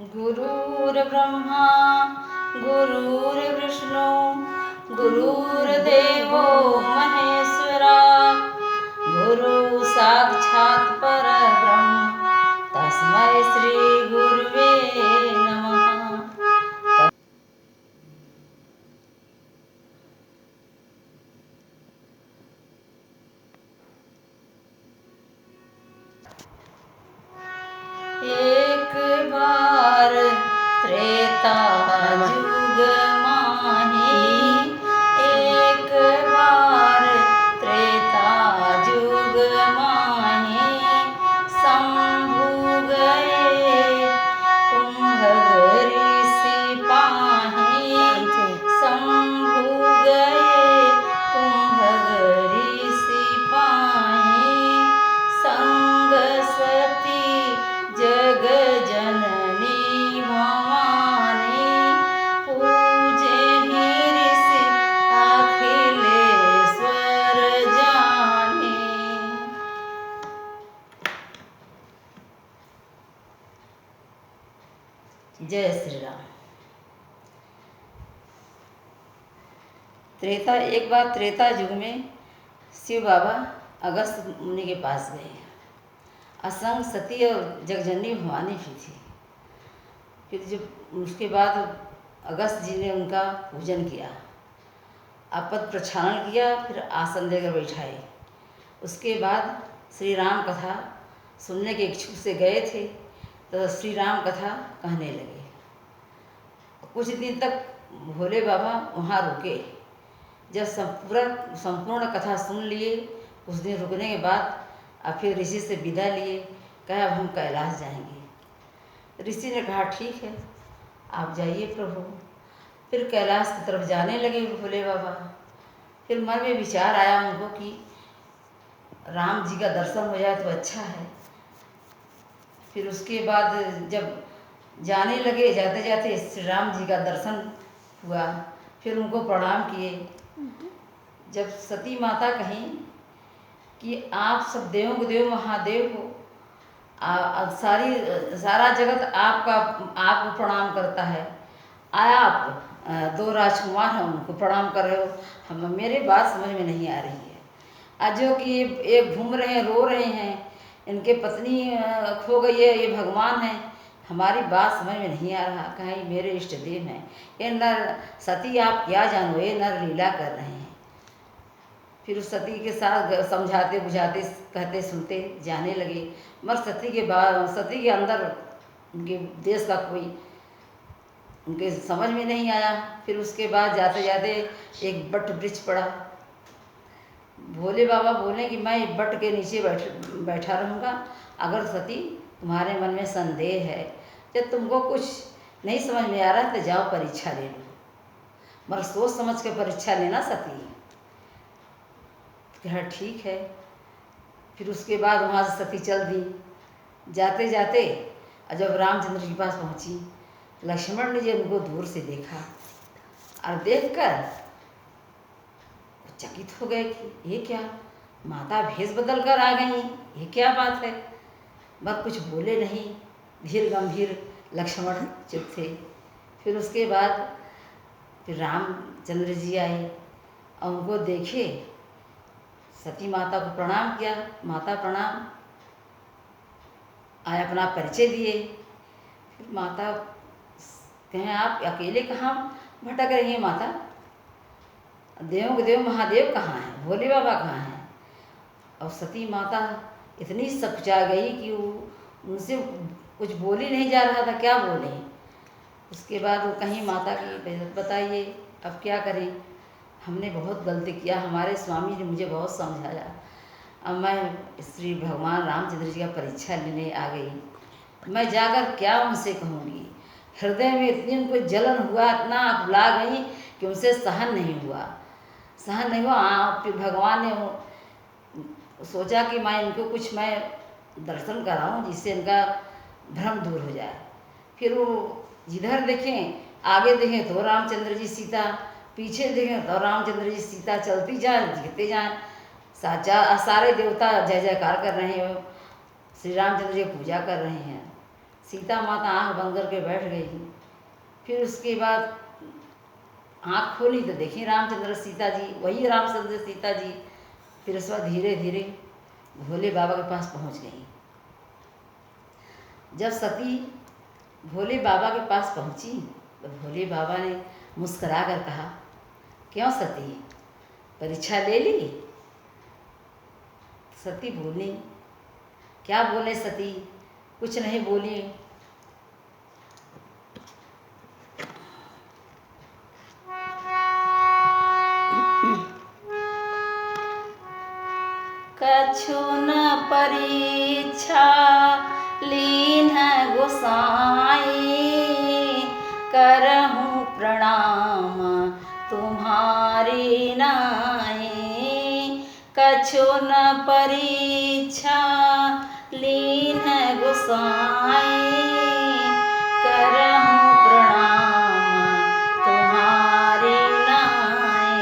गुरुर्ब्रह्मा गुरुर्विष्णु गुरुर्देवो महेश्वरा गुरु साक्षात् परब्रह्म तस्मै श्री गुरुवे नमः। एक बार त्रेता जुग माही, एक बार त्रेता जुग माही, शंभु गए कुंभ सिपाही, शंभु गए कुंभ सिपाही, संग सती जग जननी भवानी, पूजे ही ऋषि अखिलेश्वर जानी। जय श्री राम। एक बार त्रेता युग में शिव बाबा अगस्त मुनि के पास गए। असंग सती और जगजननी भवानी भी थी। फिर जब उसके बाद अगस्त जी ने उनका पूजन किया, आपद प्रक्षालन किया, फिर आसन देकर बैठाए। उसके बाद श्री राम कथा सुनने के इच्छुक से गए थे, तो श्री राम कथा कहने लगे। कुछ दिन तक भोले बाबा वहाँ रुके। जब संपूर्ण कथा सुन लिए, कुछ दिन रुकने के बाद अब फिर ऋषि से विदा लिए। कहा अब हम कैलाश जाएंगे। ऋषि ने कहा ठीक है, आप जाइए प्रभु। फिर कैलाश की तरफ जाने लगे भोले बाबा। फिर मन में विचार आया उनको कि राम जी का दर्शन हो जाए तो अच्छा है। फिर उसके बाद जब जाने लगे, जाते जाते श्री राम जी का दर्शन हुआ। फिर उनको प्रणाम किए। जब सती माता कहीं कि आप सब देवों के देव महादेव हो, सारा जगत आपको प्रणाम करता है। आप दो राजकुमार हैं, उनको प्रणाम कर रहे हो। मेरे बात समझ में नहीं आ रही है। आज जो कि ये घूम रहे हैं, रो रहे हैं, इनके पत्नी खो गई है, ये भगवान है। हमारी बात समझ में नहीं आ रहा। कहीं मेरे इष्ट देव हैं, ये नर सती आप क्या जानो, ये नर लीला कर रहे हैं। फिर उस सती के साथ समझाते बुझाते कहते सुनते जाने लगे। मगर सती के अंदर उनके देश का कोई उनके समझ में नहीं आया। फिर उसके बाद जाते जाते एक बट वृक्ष पड़ा। भोले बाबा बोले कि मैं बट के नीचे बैठा रहूँगा। अगर सती तुम्हारे मन में संदेह है, जब तुमको कुछ नहीं समझ में आ रहा तो जाओ परीक्षा ले लो, मगर सोच समझ के परीक्षा लेना सती। कहा ठीक है। फिर उसके बाद वहाँ से सती चल दी। जाते जाते जब रामचंद्र जी के पास पहुँची, लक्ष्मण ने जब उनको दूर से देखा और देखकर चकित हो गए कि ये क्या, माता भेष बदल कर आ गई, ये क्या बात है। मगर कुछ बोले नहीं, धीर गंभीर लक्ष्मण चुप थे। फिर उसके बाद फिर रामचंद्र जी आए और उनको देखे। सती माता को प्रणाम किया, माता प्रणाम, आए अपना परिचय दिए। फिर माता कहें आप अकेले कहाँ भटक रही हैं माता, देवों के देव महादेव कहाँ हैं, भोले बाबा कहाँ हैं। और सती माता इतनी सकुचा गई कि वो उनसे कुछ बोल ही नहीं जा रहा था, क्या बोले। उसके बाद वो कहीं माता की बताइए अब क्या करें, हमने बहुत गलती किया, हमारे स्वामी ने मुझे बहुत समझाया, अब मैं श्री भगवान रामचंद्र जी का परीक्षा लेने आ गई। मैं जाकर क्या उनसे कहूँगी। हृदय में इतनी उनको जलन हुआ, इतना बुला गई कि उनसे सहन नहीं हुआ। फिर भगवान ने सोचा कि मैं इनको कुछ मैं दर्शन कराऊं जिससे इनका भ्रम दूर हो जाए। फिर वो जिधर देखें, आगे देखें तो रामचंद्र जी सीता, पीछे देखें तो रामचंद्र जी सीता, चलती जाए दिखते जाएं। सारे देवता जय जयकार कर रहे हैं, श्री रामचंद्र जी पूजा कर रहे हैं। सीता माता आँख बंद करके बैठ गई। फिर उसके बाद आँख खोली तो देखी रामचंद्र सीता जी, वही रामचंद्र सीता जी। फिर उसके बाद धीरे धीरे भोले बाबा के पास पहुंच गई। जब सती भोले बाबा के पास पहुंची तो भोले बाबा ने मुस्कुरा कर कहा, क्यों सती, परीक्षा ले ली? सती बोली, क्या बोले सती, कुछ नहीं बोली। कछु न परीक्षा लीन गोसाई, करहूँ प्रणाम तुम्हारी नाई। कछु न परीक्षा लीन गोसाई, करहूँ प्रणाम तुम्हारी नाई।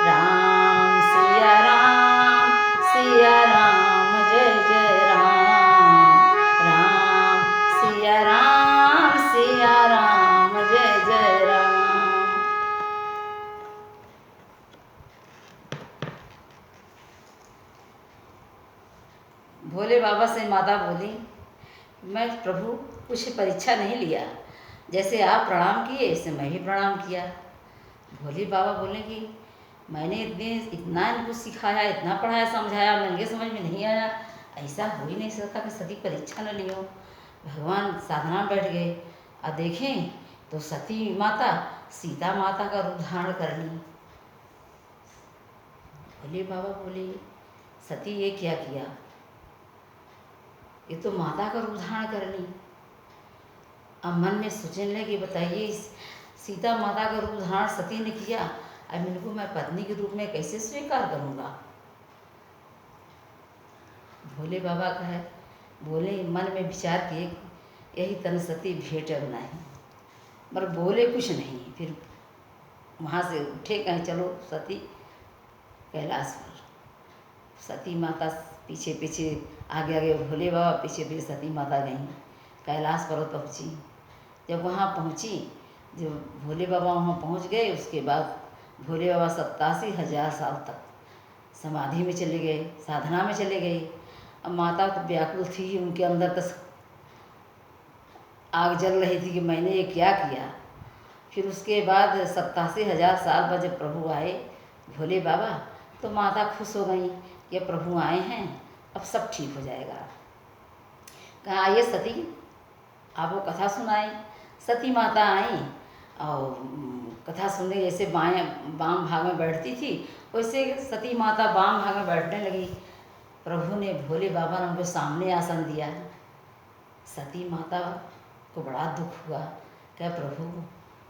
राम सिया राम, सिया राम जय जय राम। राम सिया राम, सिया राम जय जय राम। भोले बाबा से माता बोली, मैं प्रभु कुछ परीक्षा नहीं लिया, जैसे आप प्रणाम किए ऐसे मैं भी प्रणाम किया। भोले बाबा बोले कि मैंने इतना इनको सिखाया, इतना पढ़ाया समझाया, मेरे समझ में नहीं आया, ऐसा हो ही नहीं सकता कि सती परीक्षा न लियो। भगवान साधना में बैठ गए और देखें तो सती माता सीता माता का रूप धारण कर ली। भोले बाबा बोले, सती ये क्या किया, ये तो माता का रूप धारण कर ली। अब मन में सोचने लगे, बताइए सीता माता का रूप धारण सती ने किया, अब इनको मैं पत्नी के रूप में कैसे स्वीकार करूँगा। भोले बाबा कहे, बोले मन में विचार किए, यही तन सती भेंट अब नहीं, मगर बोले कुछ नहीं। फिर वहाँ से उठे, कहें चलो सती कैलाश पर। सती माता पीछे पीछे, आगे आगे भोले बाबा, पीछे पीछे सती माता गईं, कैलाश पर्वत पहुँची। जब वहाँ पहुँची, जब भोले बाबा वहाँ पहुँच गए, उसके बाद भोले बाबा 87,000 साल तक समाधि में चले गए, साधना में चले गए। अब माता तो व्याकुल थी, उनके अंदर तो आग जल रही थी कि मैंने ये क्या किया। फिर उसके बाद 87,000 साल बाद जब प्रभु आए भोले बाबा, तो माता खुश हो गई कि प्रभु आए हैं, अब सब ठीक हो जाएगा। कहा, आइए सती, आपको कथा सुनाई। सती माता आई और कथा सुनने, जैसे बाम भाग में बैठती थी वैसे सती माता बाम भाग में बैठने लगी। प्रभु ने, भोले बाबा ने उनको सामने आसन दिया। सती माता को बड़ा दुख हुआ, क्या प्रभु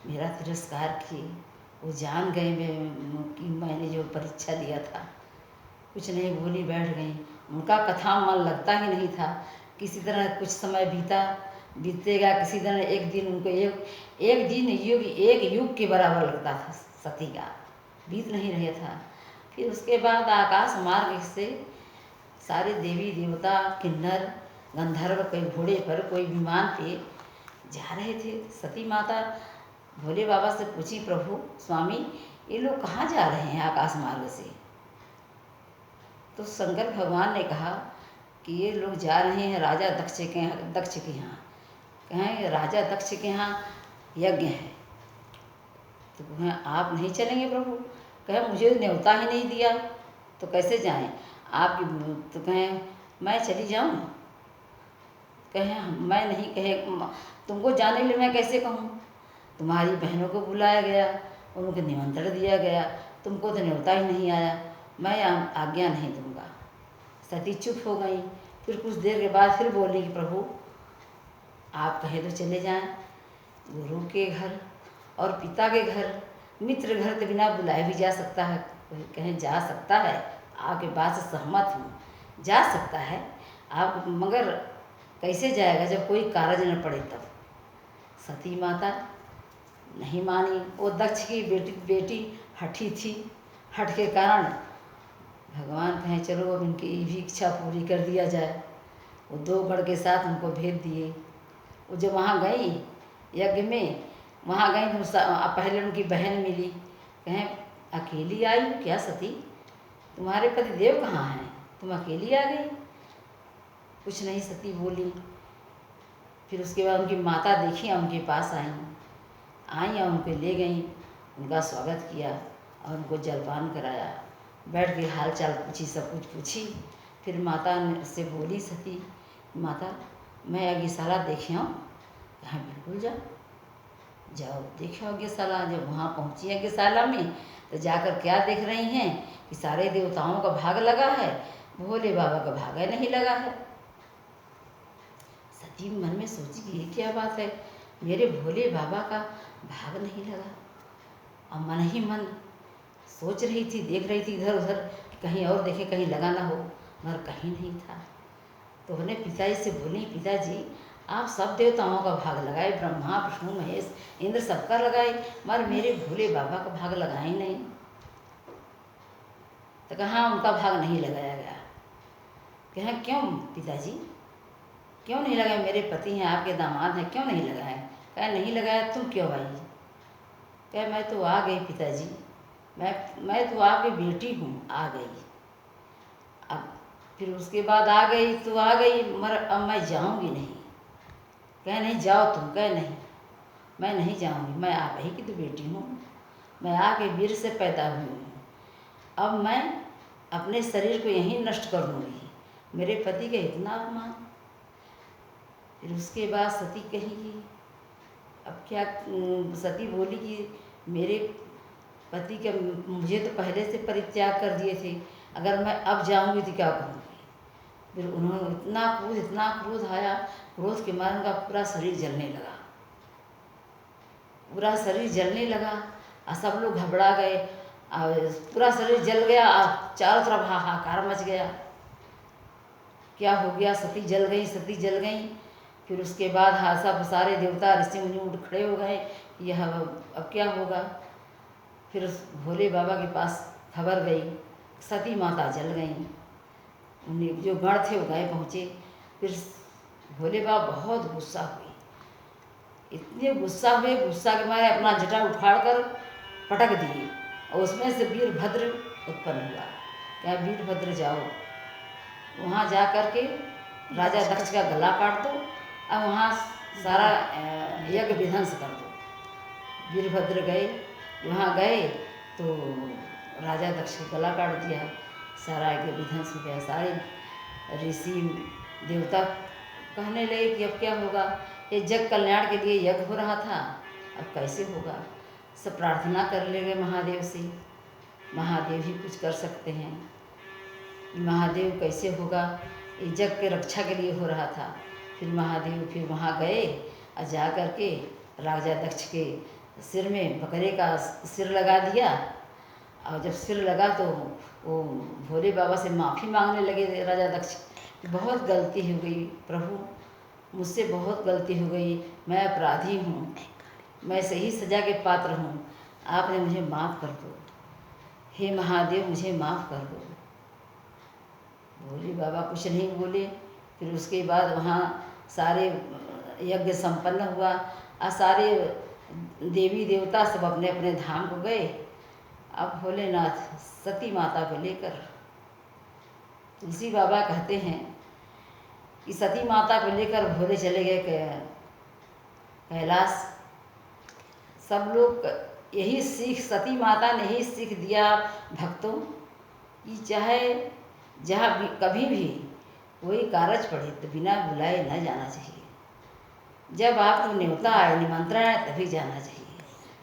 मेरा तिरस्कार किए, वो जान गए कि मैंने जो परीक्षा लिया था। कुछ नहीं बोली, बैठ गई। उनका कथा मन लगता ही नहीं था। किसी तरह कुछ समय बीतेगा, किसी तरह एक दिन उनको एक दिन एक युग के बराबर लगता था सती का, बीत नहीं रहा था। फिर उसके बाद आकाश मार्ग से सारे देवी देवता, किन्नर, गंधर्व, कोई घोड़े पर, कोई विमान पे जा रहे थे। सती माता भोले बाबा से पूछी, प्रभु स्वामी ये लोग कहाँ जा रहे हैं आकाश मार्ग से? तो शंकर भगवान ने कहा कि ये लोग जा रहे हैं राजा दक्ष के यहाँ। कहें राजा दक्ष के यहाँ यज्ञ है। तो कहें आप नहीं चलेंगे प्रभु? कहें मुझे न्योता ही नहीं दिया तो कैसे जाएं आप? तो कहें मैं चली जाऊं? कहें मैं नहीं, कहे तुमको जाने के लिए मैं कैसे कहूँ? तुम्हारी बहनों को बुलाया गया, उनको निमंत्रण दिया गया, तुमको तो न्योता ही नहीं आया, मैं आज्ञा नहीं दूंगा। सती चुप हो गई। फिर कुछ देर के बाद फिर बोली कि प्रभु आप कहे तो चले जाएं। गुरु के घर और पिता के घर, मित्र घर तो बिना बुलाए भी जा सकता है। कहें जा सकता है, आपके बात से सहमत हूँ, जा सकता है आप, मगर कैसे जाएगा जब कोई कारज न पड़े तब। सती माता नहीं मानी। वो दक्ष की बेटी हठी थी, हठ के कारण भगवान कहें चलो अब इनकी भी इच्छा पूरी कर दिया जाए। वो 2 गढ़ के साथ उनको भेज दिए। वो जब वहाँ गई यज्ञ में, वहाँ गई तो पहले उनकी बहन मिली, कहें अकेली आई हो क्या सती, तुम्हारे पति देव कहाँ हैं, तुम अकेली आ गई। कुछ नहीं सती बोली। फिर उसके बाद उनकी माता देखी और उनके पास आई और उनको ले गई, उनका स्वागत किया और उनको जलपान कराया, बैठ के हाल चाल पूछी, सब कुछ पूछी। फिर माता से बोली सती, माता मैं यज्ञशाला देखे आऊँ। कहाँ बिल्कुल जाओ देखे यज्ञशाला। जब वहाँ पहुँची यज्ञशाला में तो जाकर क्या देख रही हैं कि सारे देवताओं का भाग लगा है, भोले बाबा का भाग नहीं लगा है। सती मन में सोची कि ये क्या बात है, मेरे भोले बाबा का भाग नहीं लगा। और मन ही मन सोच रही थी, देख रही थी इधर उधर कि कहीं और देखे, कहीं लगा ना हो, मगर कहीं नहीं था। तो उन्होंने पिताजी से बोली, पिताजी आप सब देवताओं का भाग लगाए, ब्रह्मा विष्णु महेश इंद्र सबका लगाए, मगर मेरे भोले बाबा का भाग लगा ही नहीं। तो कहाँ उनका भाग नहीं लगाया गया। कहें क्यों पिताजी, क्यों नहीं लगाए, मेरे पति हैं, आपके दामाद हैं, क्यों नहीं लगाए। कहे नहीं लगाया, तुम क्यों आई। कहे मैं तो आ गई पिताजी, मैं तो आपकी बेटी हूँ, आ गई। अब फिर उसके बाद आ गई तो आ गई, मगर अब मैं जाऊँगी नहीं। कहे नहीं जाओ तुम। कहे नहीं मैं नहीं जाऊँगी, मैं आप ही की तो बेटी हूँ, मैं आके वीर से पैदा हुई हूँ। अब मैं अपने शरीर को यहीं नष्ट कर दूँगी, मेरे पति का इतना अपमान। फिर उसके बाद सती कही कि अब क्या, सती बोली कि मेरे पति के मुझे तो पहले से परित्याग कर दिए थे, अगर मैं अब जाऊंगी तो क्या करूँगी। फिर उन्होंने इतना क्रोध आया, क्रोध के मारे उनका पूरा शरीर जलने लगा, पूरा शरीर जलने लगा और सब लोग घबरा गए और पूरा शरीर जल गया और चारों तरफ हाहाकार मच गया। क्या हो गया, सती जल गई, सती जल गई। फिर उसके बाद सब सारे देवता ऋषि मुनि उठ खड़े हो गए, यह अब क्या होगा। फिर उस भोले बाबा के पास खबर गई, सती माता जल गई। उन्हें जो गण थे वो गए पहुँचे। फिर भोले बाबा बहुत गुस्सा हुए, इतने गुस्सा हुए, गुस्सा के मारे अपना जटा उखाड़ कर पटक दिए और उसमें से वीरभद्र उत्पन्न हुआ। क्या वीरभद्र जाओ, वहाँ जा कर के राजा दक्ष का गला काट दो और वहाँ सारा यज्ञ विध्वंस कर दो। वीरभद्र गए, वहाँ गए तो राजा दक्ष का गला काट दिया, सारा यज्ञ विध्वंस हो गया। सारे ऋषि देवता कहने लगे कि अब क्या होगा, ये जग कल्याण के लिए यज्ञ हो रहा था, अब कैसे होगा। सब प्रार्थना कर ले गए महादेव से, महादेव ही कुछ कर सकते हैं, महादेव कैसे होगा, ये जग के रक्षा के लिए हो रहा था। फिर महादेव फिर वहाँ गए और जा कर के राजा दक्ष के सिर में बकरे का सिर लगा दिया। और जब सिर लगा तो वो भोले बाबा से माफ़ी मांगने लगे राजा दक्ष, बहुत गलती हो गई प्रभु, मुझसे बहुत गलती हो गई, मैं अपराधी हूँ, मैं सही सज़ा के पात्र हूँ, आपने मुझे माफ़ कर दो, हे महादेव मुझे माफ़ कर दो। भोले बाबा कुछ नहीं बोले। फिर उसके बाद वहाँ सारे यज्ञ संपन्न हुआ और सारे देवी देवता सब अपने अपने धाम को गए। अब भोलेनाथ सती माता को लेकर, तुलसी बाबा कहते हैं कि सती माता को लेकर भोले चले गए कैलाश। सब लोग यही सीख, सती माता ने ही सीख दिया भक्तों कि चाहे जहाँ भी कभी भी कोई कारज पड़े तो बिना बुलाए न जाना चाहिए, जब आपको न्योता आए, निमंत्रण आए तभी जाना चाहिए।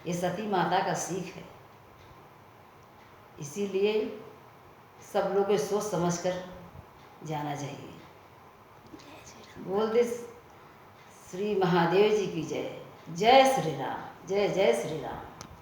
ये सती माता का सीख है। इसीलिए सब लोग को सोच समझ कर जाना चाहिए। बोल दे श्री महादेव जी की जय। जय श्री राम, जय जय श्री राम।